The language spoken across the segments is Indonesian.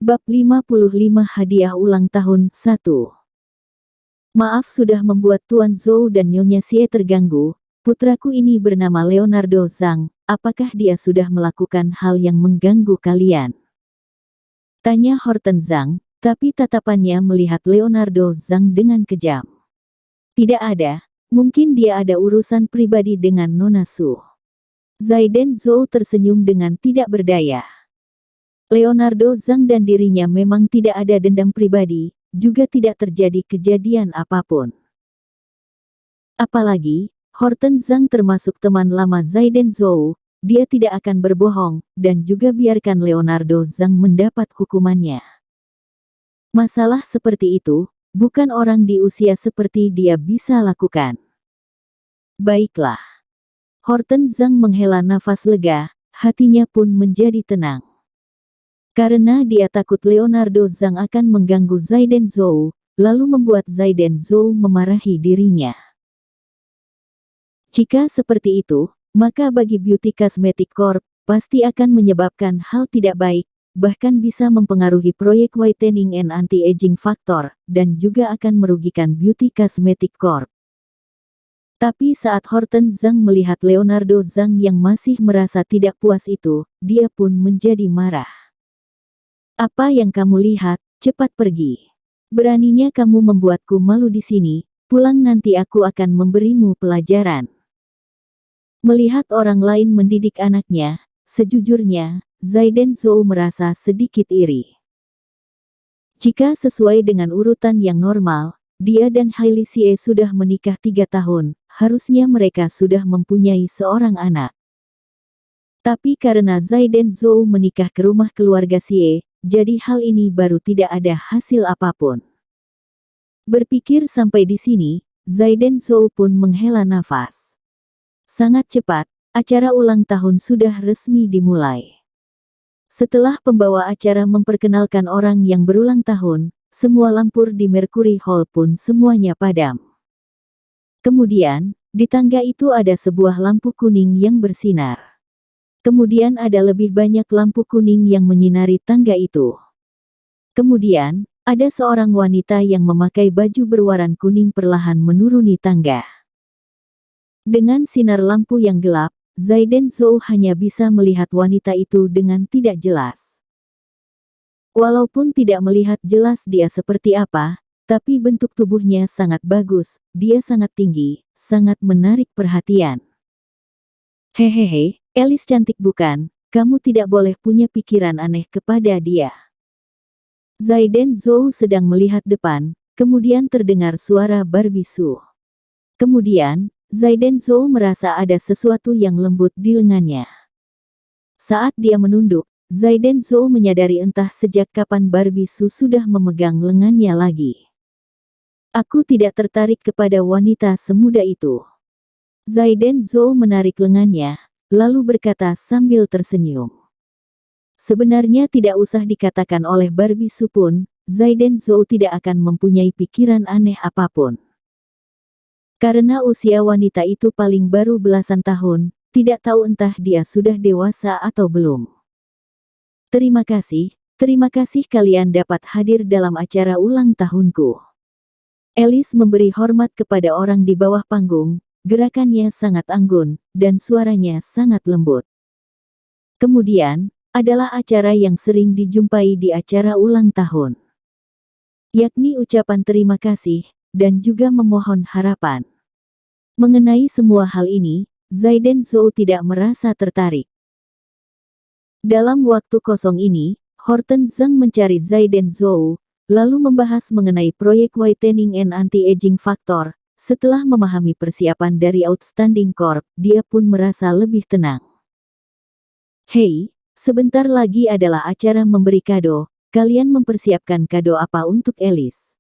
Bab 55 Hadiah Ulang Tahun 1. Maaf sudah membuat Tuan Zhou dan Nyonya Xie terganggu. Putraku ini bernama Leonardo Zhang. Apakah dia sudah melakukan hal yang mengganggu kalian? Tanya Horton Zhang, tapi tatapannya melihat Leonardo Zhang dengan kejam. Tidak ada, mungkin dia ada urusan pribadi dengan Nona Su. Zaiden Zhou tersenyum dengan tidak berdaya. Leonardo Zhang dan dirinya memang tidak ada dendam pribadi, juga tidak terjadi kejadian apapun. Apalagi, Horton Zhang termasuk teman lama Zaiden Zhou, dia tidak akan berbohong, dan juga biarkan Leonardo Zhang mendapat hukumannya. Masalah seperti itu, bukan orang di usia seperti dia bisa lakukan. Baiklah. Horton Zhang menghela nafas lega, hatinya pun menjadi tenang. Karena dia takut Leonardo Zhang akan mengganggu Zaiden Zhou, lalu membuat Zaiden Zhou memarahi dirinya. Jika seperti itu, maka bagi Beauty Cosmetic Corp, pasti akan menyebabkan hal tidak baik, bahkan bisa mempengaruhi proyek Whitening and Anti-Aging Factor, dan juga akan merugikan Beauty Cosmetic Corp. Tapi saat Horton Zhang melihat Leonardo Zhang yang masih merasa tidak puas itu, dia pun menjadi marah. Apa yang kamu lihat, cepat pergi. Beraninya kamu membuatku malu di sini, pulang nanti aku akan memberimu pelajaran. Melihat orang lain mendidik anaknya, sejujurnya, Zaiden Zhou merasa sedikit iri. Jika sesuai dengan urutan yang normal, dia dan Hailey Xie sudah menikah 3 tahun, harusnya mereka sudah mempunyai seorang anak. Tapi karena Zaiden Zhou menikah ke rumah keluarga Xie, jadi hal ini baru tidak ada hasil apapun. Berpikir sampai di sini, Zaiden Zhou pun menghela nafas. Sangat cepat, acara ulang tahun sudah resmi dimulai. Setelah pembawa acara memperkenalkan orang yang berulang tahun, semua lampu di Mercury Hall pun semuanya padam. Kemudian, di tangga itu ada sebuah lampu kuning yang bersinar. Kemudian ada lebih banyak lampu kuning yang menyinari tangga itu. Kemudian, ada seorang wanita yang memakai baju berwarna kuning perlahan menuruni tangga. Dengan sinar lampu yang gelap, Zaiden Zhou hanya bisa melihat wanita itu dengan tidak jelas. Walaupun tidak melihat jelas dia seperti apa, tapi bentuk tubuhnya sangat bagus, dia sangat tinggi, sangat menarik perhatian. Hehehe, Alice cantik bukan? Kamu tidak boleh punya pikiran aneh kepada dia. Zaiden Zhou sedang melihat depan, kemudian terdengar suara Barbie Su. Kemudian, Zaiden Zhou merasa ada sesuatu yang lembut di lengannya. Saat dia menunduk, Zaiden Zhou menyadari entah sejak kapan Barbie Su sudah memegang lengannya lagi. Aku tidak tertarik kepada wanita semuda itu. Zaiden Zhou menarik lengannya, lalu berkata sambil tersenyum. Sebenarnya tidak usah dikatakan oleh Barbie Su pun, Zaiden Zhou tidak akan mempunyai pikiran aneh apapun. Karena usia wanita itu paling baru belasan tahun, tidak tahu entah dia sudah dewasa atau belum. Terima kasih kalian dapat hadir dalam acara ulang tahunku. Alice memberi hormat kepada orang di bawah panggung. Gerakannya sangat anggun, dan suaranya sangat lembut. Kemudian, adalah acara yang sering dijumpai di acara ulang tahun. Yakni ucapan terima kasih, dan juga memohon harapan. Mengenai semua hal ini, Zaiden Zhou tidak merasa tertarik. Dalam waktu kosong ini, Horton Zhang mencari Zaiden Zhou, lalu membahas mengenai proyek Whitening and Anti-Aging Factor. Setelah memahami persiapan dari Outstanding Corp, dia pun merasa lebih tenang. Hei, sebentar lagi adalah acara memberi kado, kalian mempersiapkan kado apa untuk Alice?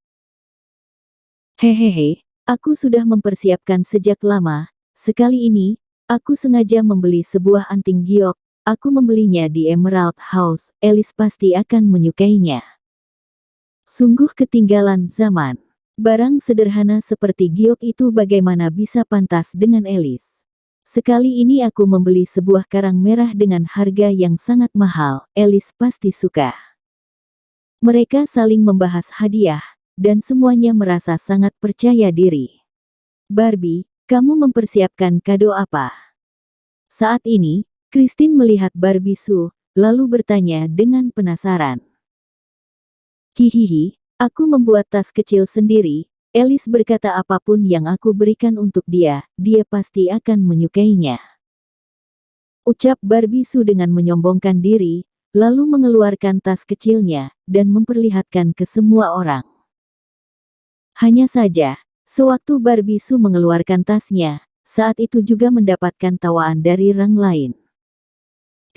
Hehehe, aku sudah mempersiapkan sejak lama, sekali ini, aku sengaja membeli sebuah anting giok, aku membelinya di Emerald House, Alice pasti akan menyukainya. Sungguh ketinggalan zaman. Barang sederhana seperti giok itu bagaimana bisa pantas dengan Alice? Sekali ini aku membeli sebuah karang merah dengan harga yang sangat mahal, Alice pasti suka. Mereka saling membahas hadiah, dan semuanya merasa sangat percaya diri. Barbie, kamu mempersiapkan kado apa? Saat ini, Christine melihat Barbie Sue, lalu bertanya dengan penasaran. Hihihi, aku membuat tas kecil sendiri. Alice berkata apapun yang aku berikan untuk dia, dia pasti akan menyukainya. Ucap Barbie Sue dengan menyombongkan diri, lalu mengeluarkan tas kecilnya, dan memperlihatkan ke semua orang. Hanya saja, sewaktu Barbie Sue mengeluarkan tasnya, saat itu juga mendapatkan tawaan dari orang lain.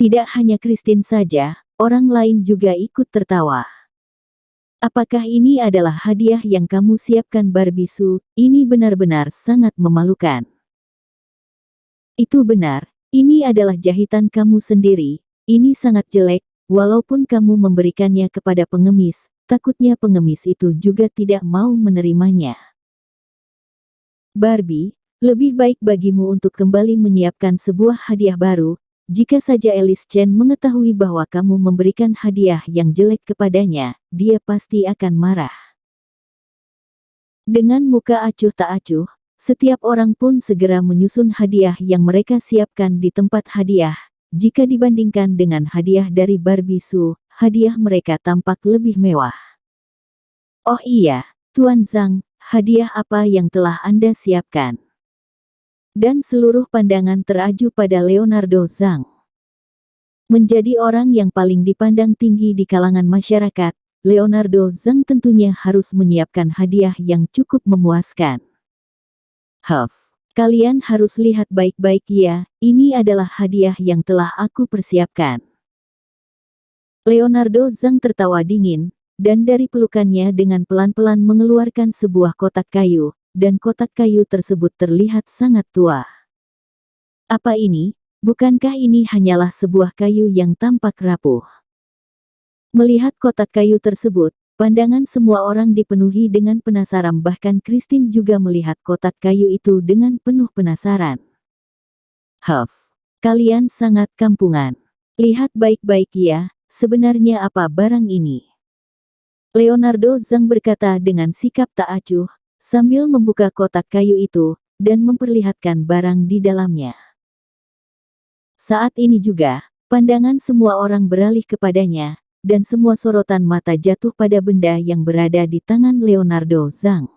Tidak hanya Christine saja, orang lain juga ikut tertawa. Apakah ini adalah hadiah yang kamu siapkan Barbie Sue? Ini benar-benar sangat memalukan. Itu benar, ini adalah jahitan kamu sendiri, ini sangat jelek, walaupun kamu memberikannya kepada pengemis, takutnya pengemis itu juga tidak mau menerimanya. Barbie, lebih baik bagimu untuk kembali menyiapkan sebuah hadiah baru. Jika saja Alice Chen mengetahui bahwa kamu memberikan hadiah yang jelek kepadanya, dia pasti akan marah. Dengan muka acuh tak acuh, setiap orang pun segera menyusun hadiah yang mereka siapkan di tempat hadiah. Jika dibandingkan dengan hadiah dari Barbie Sue, hadiah mereka tampak lebih mewah. Oh iya, Tuan Zhang, hadiah apa yang telah Anda siapkan? Dan seluruh pandangan teraju pada Leonardo Zhang. Menjadi orang yang paling dipandang tinggi di kalangan masyarakat, Leonardo Zhang tentunya harus menyiapkan hadiah yang cukup memuaskan. Kalian harus lihat baik-baik ya, ini adalah hadiah yang telah aku persiapkan. Leonardo Zhang tertawa dingin, dan dari pelukannya dengan pelan-pelan mengeluarkan sebuah kotak kayu, dan kotak kayu tersebut terlihat sangat tua. Apa ini? Bukankah ini hanyalah sebuah kayu yang tampak rapuh? Melihat kotak kayu tersebut, pandangan semua orang dipenuhi dengan penasaran, bahkan Christine juga melihat kotak kayu itu dengan penuh penasaran. Kalian sangat kampungan. Lihat baik-baik ya, sebenarnya apa barang ini? Leonardo Zhang berkata dengan sikap tak acuh, sambil membuka kotak kayu itu, dan memperlihatkan barang di dalamnya. Saat ini juga, pandangan semua orang beralih kepadanya, dan semua sorotan mata jatuh pada benda yang berada di tangan Leonardo Zhang.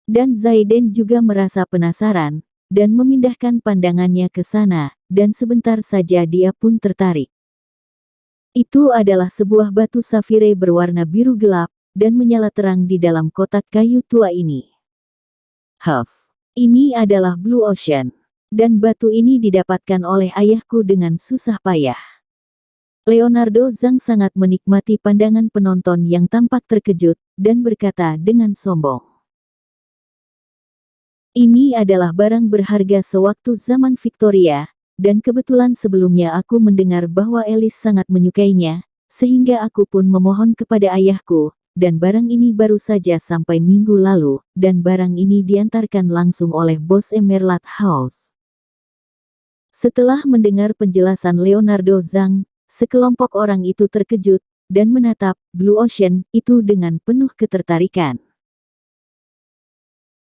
Dan Zaiden juga merasa penasaran, dan memindahkan pandangannya ke sana, dan sebentar saja dia pun tertarik. Itu adalah sebuah batu safire berwarna biru gelap, dan menyala terang di dalam kotak kayu tua ini. Ini adalah Blue Ocean. Dan batu ini didapatkan oleh ayahku dengan susah payah. Leonardo Zhang sangat menikmati pandangan penonton yang tampak terkejut, dan berkata dengan sombong. Ini adalah barang berharga sewaktu zaman Victoria, dan kebetulan sebelumnya aku mendengar bahwa Alice sangat menyukainya, sehingga aku pun memohon kepada ayahku, dan barang ini baru saja sampai minggu lalu, dan barang ini diantarkan langsung oleh bos Emerald House. Setelah mendengar penjelasan Leonardo Zhang, sekelompok orang itu terkejut, dan menatap Blue Ocean itu dengan penuh ketertarikan.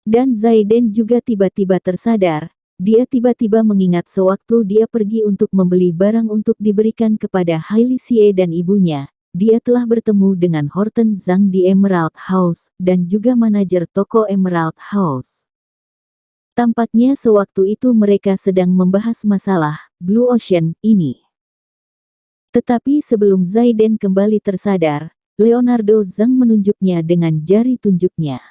Dan Zaiden juga tiba-tiba tersadar, dia tiba-tiba mengingat sewaktu dia pergi untuk membeli barang untuk diberikan kepada Hailey Xie dan ibunya, dia telah bertemu dengan Horton Zhang di Emerald House, dan juga manajer toko Emerald House. Tampaknya sewaktu itu mereka sedang membahas masalah Blue Ocean ini. Tetapi sebelum Zaiden kembali tersadar, Leonardo Zhang menunjuknya dengan jari tunjuknya.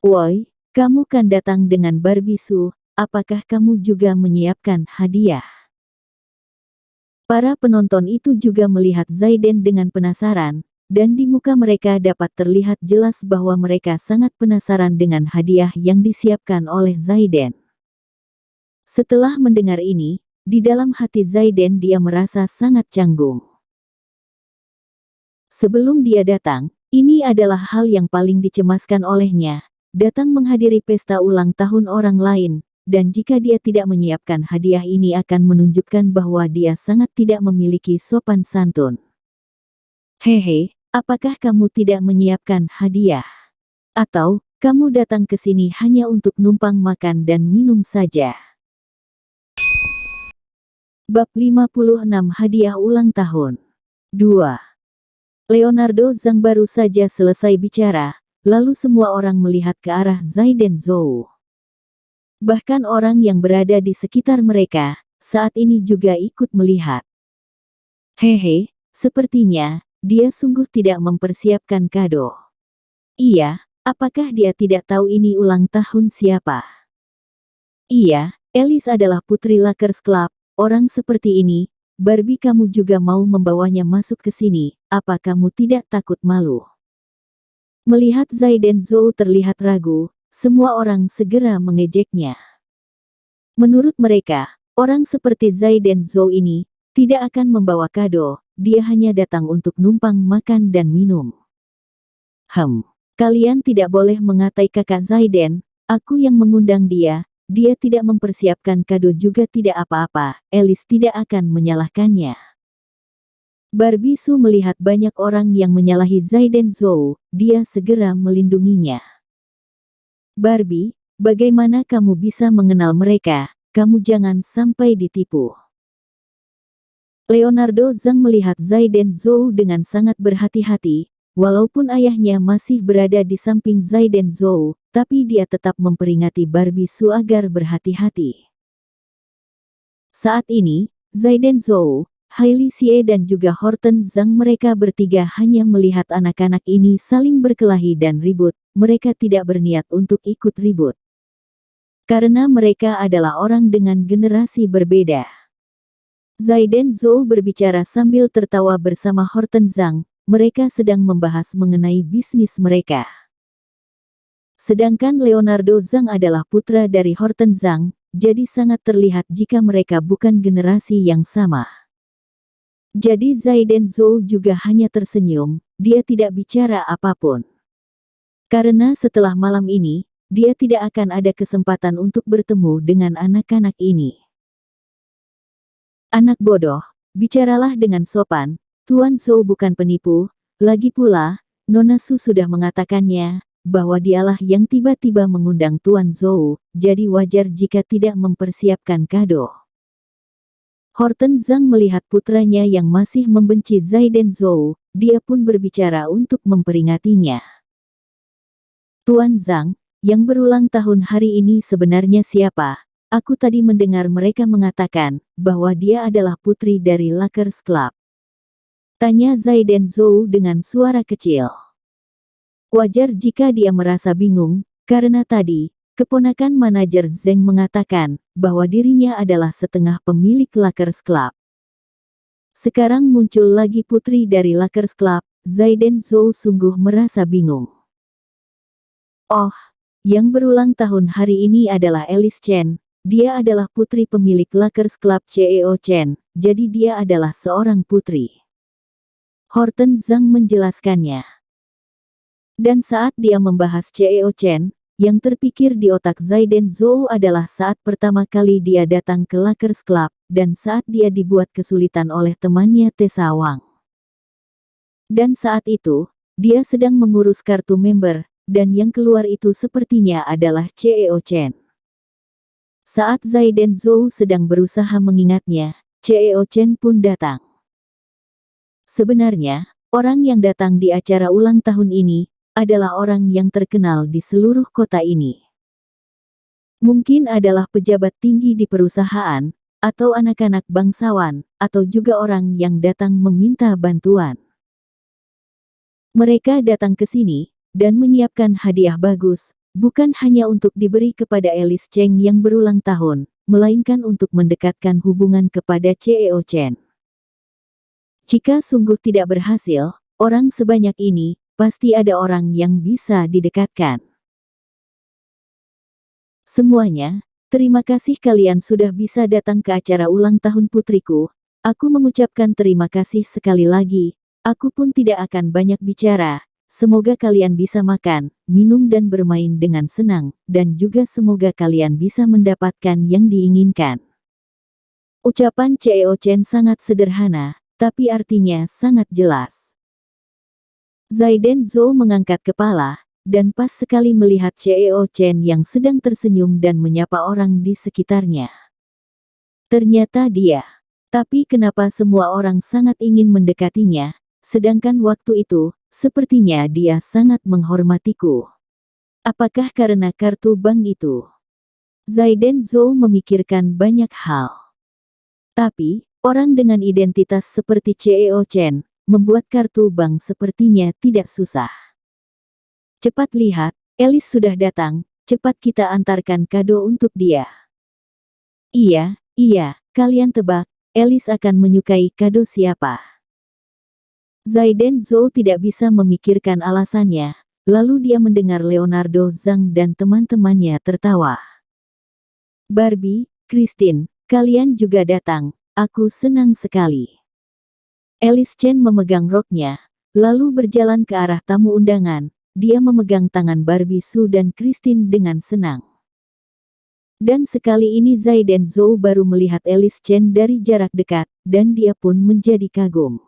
Woi, kamu kan datang dengan Barbie Sue, apakah kamu juga menyiapkan hadiah? Para penonton itu juga melihat Zaiden dengan penasaran, dan di muka mereka dapat terlihat jelas bahwa mereka sangat penasaran dengan hadiah yang disiapkan oleh Zaiden. Setelah mendengar ini, di dalam hati Zaiden dia merasa sangat canggung. Sebelum dia datang, ini adalah hal yang paling dicemaskan olehnya, datang menghadiri pesta ulang tahun orang lain, dan jika dia tidak menyiapkan hadiah ini akan menunjukkan bahwa dia sangat tidak memiliki sopan santun. Hehe, apakah kamu tidak menyiapkan hadiah? Atau, kamu datang ke sini hanya untuk numpang makan dan minum saja? Bab 56 Hadiah Ulang Tahun 2. Leonardo Zhang baru saja selesai bicara, lalu semua orang melihat ke arah Zai dan Zhou. Bahkan orang yang berada di sekitar mereka, saat ini juga ikut melihat. Hehe, sepertinya, dia sungguh tidak mempersiapkan kado. Iya, apakah dia tidak tahu ini ulang tahun siapa? Iya, Alice adalah putri Lakers Club, orang seperti ini. Barbie, kamu juga mau membawanya masuk ke sini, apa kamu tidak takut malu? Melihat Zai dan Zhou terlihat ragu, semua orang segera mengejeknya. Menurut mereka, orang seperti Zai dan Zhou ini tidak akan membawa kado, dia hanya datang untuk numpang makan dan minum. Kalian tidak boleh mengatai kakak Zaiden, aku yang mengundang dia tidak mempersiapkan kado juga tidak apa-apa, Alice tidak akan menyalahkannya. Barbie Su melihat banyak orang yang menyalahi Zaiden Zhou, dia segera melindunginya. Barbie, bagaimana kamu bisa mengenal mereka? Kamu jangan sampai ditipu. Leonardo Zhang melihat Zai dan Zhou dengan sangat berhati-hati, walaupun ayahnya masih berada di samping Zai dan Zhou, tapi dia tetap memperingati Barbie Su agar berhati-hati. Saat ini, Zai dan Zhou, Hailey Xie dan juga Horton Zhang mereka bertiga hanya melihat anak-anak ini saling berkelahi dan ribut, mereka tidak berniat untuk ikut ribut. Karena mereka adalah orang dengan generasi berbeda. Zai dan Zhou berbicara sambil tertawa bersama Horton Zhang, mereka sedang membahas mengenai bisnis mereka. Sedangkan Leonardo Zhang adalah putra dari Horton Zhang, jadi sangat terlihat jika mereka bukan generasi yang sama. Jadi Zai dan Zhou juga hanya tersenyum, dia tidak bicara apapun. Karena setelah malam ini, dia tidak akan ada kesempatan untuk bertemu dengan anak-anak ini. Anak bodoh, bicaralah dengan sopan, Tuan Zhou bukan penipu, lagi pula, Nona Su sudah mengatakannya, bahwa dialah yang tiba-tiba mengundang Tuan Zhou, jadi wajar jika tidak mempersiapkan kado. Horton Zhang melihat putranya yang masih membenci Zai dan Zhou, dia pun berbicara untuk memperingatinya. Tuan Zhang, yang berulang tahun hari ini sebenarnya siapa? Aku tadi mendengar mereka mengatakan, bahwa dia adalah putri dari Lakers Club. Tanya Zai dan Zhou dengan suara kecil. Wajar jika dia merasa bingung, karena tadi, keponakan manajer Zheng mengatakan, bahwa dirinya adalah setengah pemilik Lakers Club. Sekarang muncul lagi putri dari Lakers Club, Zai dan Zhou sungguh merasa bingung. Oh, yang berulang tahun hari ini adalah Alice Chen, dia adalah putri pemilik Lakers Club CEO Chen, jadi dia adalah seorang putri. Horton Zhang menjelaskannya. Dan saat dia membahas CEO Chen, yang terpikir di otak Zai dan Zhou adalah saat pertama kali dia datang ke Lakers Club, dan saat dia dibuat kesulitan oleh temannya Tessa Wang. Dan saat itu, dia sedang mengurus kartu member, dan yang keluar itu sepertinya adalah CEO Chen. Saat Zai dan Zhou sedang berusaha mengingatnya, CEO Chen pun datang. Sebenarnya, orang yang datang di acara ulang tahun ini, adalah orang yang terkenal di seluruh kota ini. Mungkin adalah pejabat tinggi di perusahaan, atau anak-anak bangsawan, atau juga orang yang datang meminta bantuan. Mereka datang ke sini, dan menyiapkan hadiah bagus, bukan hanya untuk diberi kepada Alice Cheng yang berulang tahun, melainkan untuk mendekatkan hubungan kepada CEO Chen. Jika sungguh tidak berhasil, orang sebanyak ini, pasti ada orang yang bisa didekatkan. Semuanya, terima kasih kalian sudah bisa datang ke acara ulang tahun putriku, aku mengucapkan terima kasih sekali lagi, aku pun tidak akan banyak bicara. Semoga kalian bisa makan, minum dan bermain dengan senang, dan juga semoga kalian bisa mendapatkan yang diinginkan. Ucapan CEO Chen sangat sederhana, tapi artinya sangat jelas. Zaiden Zhou mengangkat kepala, dan pas sekali melihat Cheo Chen yang sedang tersenyum dan menyapa orang di sekitarnya. Ternyata dia. Tapi kenapa semua orang sangat ingin mendekatinya, sedangkan waktu itu, sepertinya dia sangat menghormatiku. Apakah karena kartu bank itu? Zaiden Zhou memikirkan banyak hal. Tapi, orang dengan identitas seperti Cheo Chen, membuat kartu bank sepertinya tidak susah. Cepat lihat, Alice sudah datang, cepat kita antarkan kado untuk dia. Iya, kalian tebak, Alice akan menyukai kado siapa? Zaiden Zhou tidak bisa memikirkan alasannya, lalu dia mendengar Leonardo Zhang dan teman-temannya tertawa. Barbie, Christine, kalian juga datang, aku senang sekali. Alice Chen memegang roknya, lalu berjalan ke arah tamu undangan, dia memegang tangan Barbie Su dan Christine dengan senang. Dan sekali ini Zaiden Zhou baru melihat Alice Chen dari jarak dekat, dan dia pun menjadi kagum.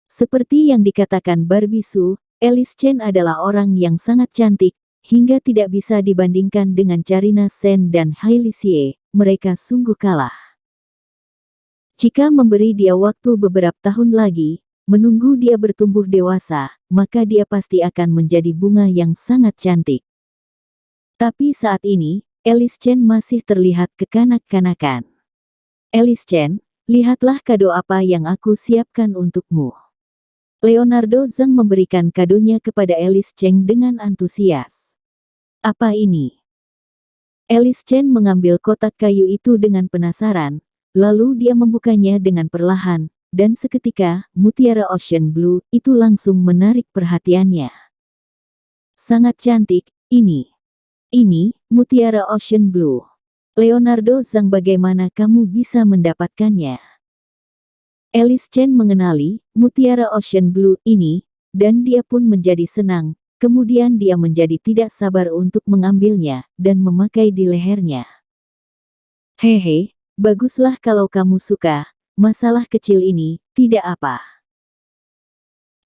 Seperti yang dikatakan Barbie Su, Alice Chen adalah orang yang sangat cantik, hingga tidak bisa dibandingkan dengan Charina Shen dan Hailey Xie, mereka sungguh kalah. Jika memberi dia waktu beberapa tahun lagi, menunggu dia bertumbuh dewasa, maka dia pasti akan menjadi bunga yang sangat cantik. Tapi saat ini, Alice Chen masih terlihat kekanak-kanakan. Alice Chen, lihatlah kado apa yang aku siapkan untukmu. Leonardo Zhang memberikan kadonya kepada Alice Chen dengan antusias. Apa ini? Alice Chen mengambil kotak kayu itu dengan penasaran, lalu dia membukanya dengan perlahan, dan seketika, mutiara Ocean Blue itu langsung menarik perhatiannya. Sangat cantik, ini. Ini, mutiara Ocean Blue. Leonardo Zhang, bagaimana kamu bisa mendapatkannya? Alice Chen mengenali mutiara Ocean Blue ini, dan dia pun menjadi senang, kemudian dia menjadi tidak sabar untuk mengambilnya, dan memakai di lehernya. Hehe, baguslah kalau kamu suka, masalah kecil ini, tidak apa.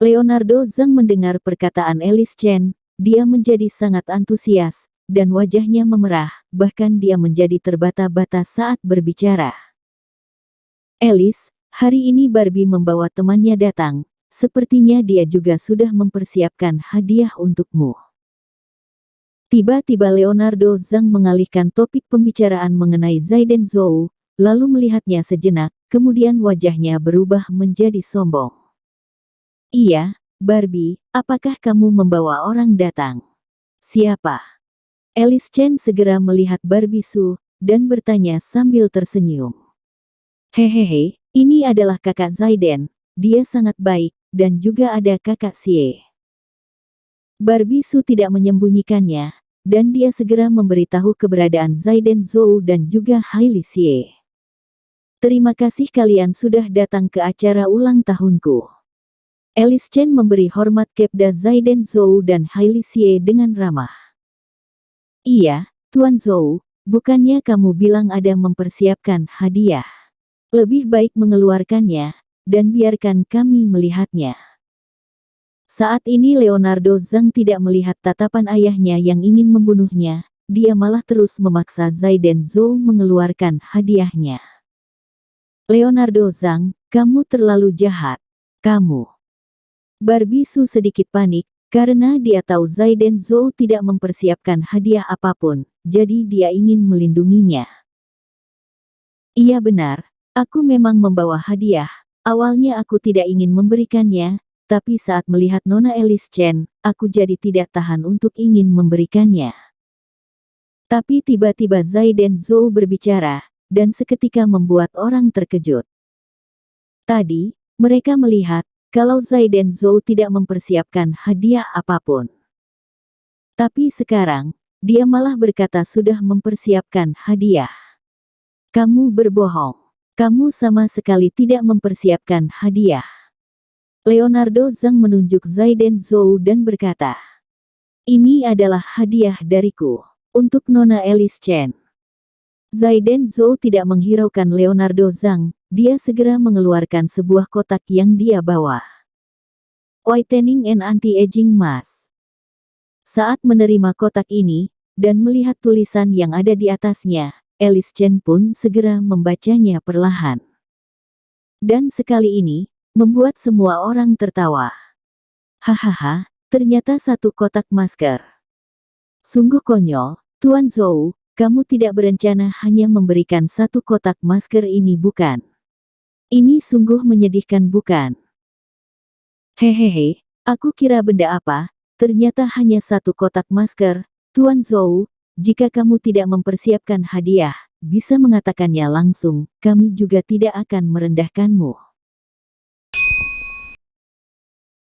Leonardo Zhang mendengar perkataan Alice Chen, dia menjadi sangat antusias, dan wajahnya memerah, bahkan dia menjadi terbata-bata saat berbicara. Alice, hari ini Barbie membawa temannya datang, sepertinya dia juga sudah mempersiapkan hadiah untukmu. Tiba-tiba Leonardo Zhang mengalihkan topik pembicaraan mengenai Zaiden Zhou, lalu melihatnya sejenak, kemudian wajahnya berubah menjadi sombong. Iya, Barbie, apakah kamu membawa orang datang? Siapa? Alice Chen segera melihat Barbie Su, dan bertanya sambil tersenyum. Hehehe, ini adalah kakak Zaiden, dia sangat baik, dan juga ada kakak Xie. Barbie Su tidak menyembunyikannya, dan dia segera memberitahu keberadaan Zaiden Zhou dan juga Hailey Xie. Terima kasih kalian sudah datang ke acara ulang tahunku. Alice Chen memberi hormat kepada Zaiden Zhou dan Hailey Xie dengan ramah. Iya, Tuan Zhou, bukannya kamu bilang ada mempersiapkan hadiah? Lebih baik mengeluarkannya, dan biarkan kami melihatnya. Saat ini Leonardo Zhang tidak melihat tatapan ayahnya yang ingin membunuhnya, dia malah terus memaksa Zaiden Zhou mengeluarkan hadiahnya. Leonardo Zhang, kamu terlalu jahat. Kamu. Barbie Su sedikit panik, karena dia tahu Zaiden Zhou tidak mempersiapkan hadiah apapun, jadi dia ingin melindunginya. Iya benar, aku memang membawa hadiah. Awalnya aku tidak ingin memberikannya, tapi saat melihat Nona Alice Chen, aku jadi tidak tahan untuk ingin memberikannya. Tapi tiba-tiba Zaiden Zhou berbicara, dan seketika membuat orang terkejut. Tadi, mereka melihat, kalau Zaiden Zhou tidak mempersiapkan hadiah apapun. Tapi sekarang, dia malah berkata sudah mempersiapkan hadiah. Kamu berbohong. Kamu sama sekali tidak mempersiapkan hadiah. Leonardo Zhang menunjuk Zaiden Zhou dan berkata, ini adalah hadiah dariku, untuk Nona Alice Chen. Zaiden Zhou tidak menghiraukan Leonardo Zhang, dia segera mengeluarkan sebuah kotak yang dia bawa. Whitening and Anti-Aging Mask. Saat menerima kotak ini, dan melihat tulisan yang ada di atasnya, Alice Chen pun segera membacanya perlahan. Dan sekali ini, membuat semua orang tertawa. Hahaha, ternyata satu kotak masker. Sungguh konyol, Tuan Zhou, kamu tidak berencana hanya memberikan satu kotak masker ini bukan? Ini sungguh menyedihkan bukan? Hehehe, aku kira benda apa, ternyata hanya satu kotak masker. Tuan Zhou, jika kamu tidak mempersiapkan hadiah, bisa mengatakannya langsung, kami juga tidak akan merendahkanmu.